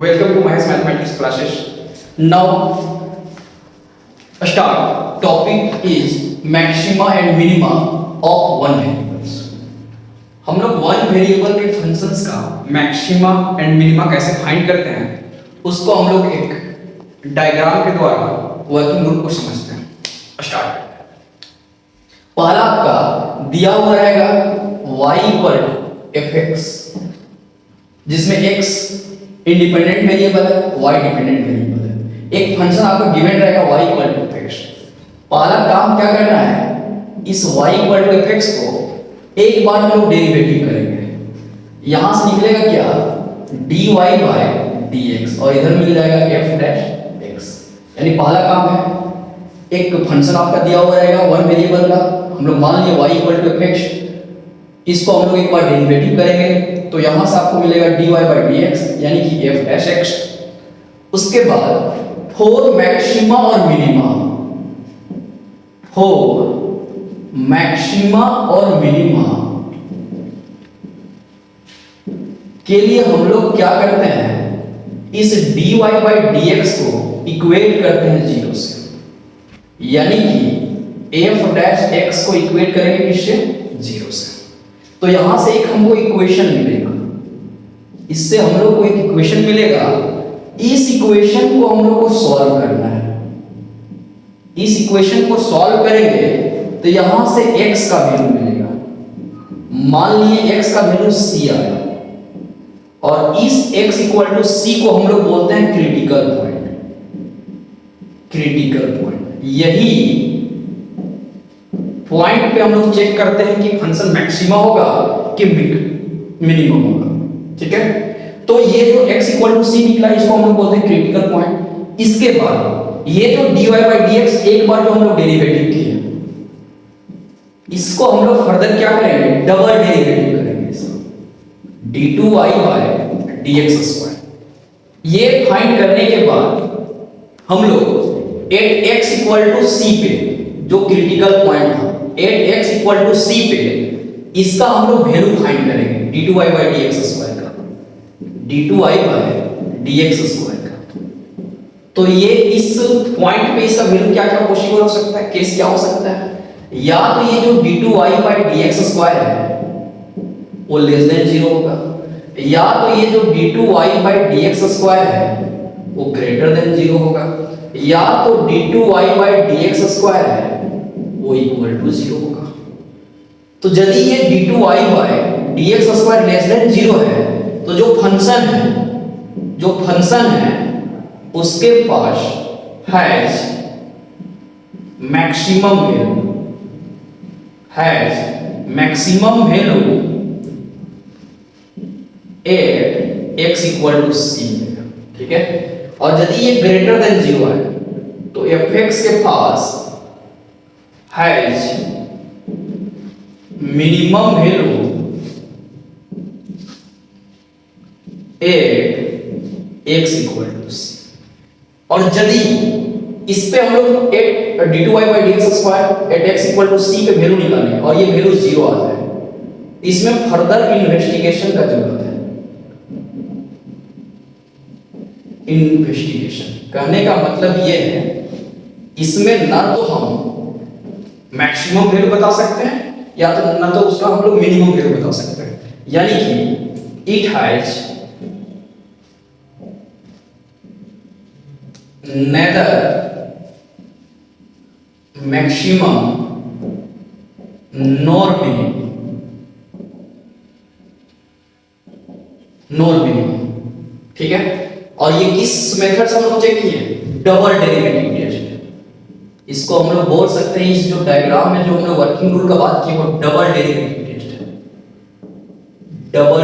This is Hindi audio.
Welcome to Mahesh Mathematics classes. Now, start. Topic is maxima and minima of one variables. हम लोग वन वेरिएबल के फंक्शंस का मैक्सिमा एंड मिनिमा कैसे फाइंड करते हैं उसको हम लोग एक डायग्राम के द्वारा वर्किंग रूल को समझते हैं. स्टार्ट. पहला आपका दिया हुआ रहेगा y इक्वल fx, जिसमें x इंडिपेंडेंट वेरिएबल है, y डिपेंडेंट वेरिएबल है. एक फंक्शन आपका गिवन रहेगा y इक्वल टू fx. पहला काम क्या करना है, इस y इक्वल टू fx को एक बार हम लोग डेरिवेटिव करेंगे. यहां से निकलेगा क्या, dy बाय dx, और इधर मिल जाएगा f डैश x. यानी पहला काम है, एक फंक्शन आपका दिया हुआ रहेगा वन वेरिएबल का, हम लोग मान लिए y इक्वल टू fx, इसको हम लोग एक बार डेरिवेटिव करेंगे तो यहां से आपको मिलेगा dy बाय dx यानी कि f डैश x. उसके बाद फॉर मैक्सिमा और मिनिमा, फॉर मैक्सिमा और मिनिमा के लिए हम लोग क्या करते हैं, इस dy बाय dx को इक्वेट करते हैं जीरो से. यानी कि f डैश x को इक्वेट करेंगे किससे, जीरो से. तो यहां से एक हमको इक्वेशन मिलेगा, इससे हम लोग को एक इक्वेशन मिलेगा. इस इक्वेशन को हम लोग को सॉल्व करना है. इस इक्वेशन को सॉल्व करेंगे तो यहां से x का वैल्यू मिलेगा. मान लिए x का वैल्यू c आया, और इस x इक्वल टू c को हम लोग बोलते हैं क्रिटिकल पॉइंट. क्रिटिकल पॉइंट, यही पॉइंट पे हम लोग चेक करते हैं कि फंक्शन मैक्सिमा होगा कि मिनिमम होगा. ठीक है, तो ये जो x इक्वल टू c निकला इसको हम लोग बोलते हैं क्रिटिकल पॉइंट. इसके बाद ये जो dy बाय dx एक बार जो हम लोग डेरिवेटिव किए, इसको हम लोग फर्दर क्या करेंगे, डबल डेरिवेटिव करेंगे इसको, d2y बाय dx स्क्वायर. ये फाइंड करने के बाद हम लोग at x equal to c पे जो क्रिटिकल पॉइंट था, at x equal to c पे इसका हम लोग वैल्यू फाइंड करेंगे d2y बाय dx स्क्वायर का, d2y बाय dx स्क्वायर का. तो ये इस पॉइंट पे इसका वैल्यू क्या क्या पॉसिबल हो सकता है, केस क्या हो सकता है, या तो ये जो d2y बाय dx स्क्वायर है वो लेस देन 0 होगा, या तो ये जो d2y बाय dx स्क्वायर है वो ग्रेटर देन 0 होगा, या तो d2y बाय dx स्क्वायर है वो इक्वल टू 0 होगा. तो यदि ये d2y by dx square less than 0 है तो जो फंक्शन है उसके पास has maximum value at x equal to c. ठीक है, और यदि ये ग्रेटर देन 0 है तो fx के पास has minimum value at x equal to c. और यदि इस पे हम लोग at d2y by dx square at x equal to c पे वैल्यू निकालें और ये वैल्यू 0 आ जाए, इसमें फर्दर इन्वेस्टिगेशन का जरूरत है. इन्वेस्टिगेशन कहने का मतलब ये है, इसमें ना तो हम मैक्सिमम वैल्यू बता सकते हैं या तो ना तो उसका हम लोग मिनिमम वैल्यू बता सकते हैं. यानी कि it has neither maximum nor minimum. ठीक है, और ये किस मेथड से हम लोग चेक किए, डबल डेरिवेटिव टेस्ट. इसको हम लोग बोल सकते हैं, इस जो डायग्राम में जो हम लोग वर्किंग रूल का बात की वो डबल डेरिवेटिव टेस्ट है. डबल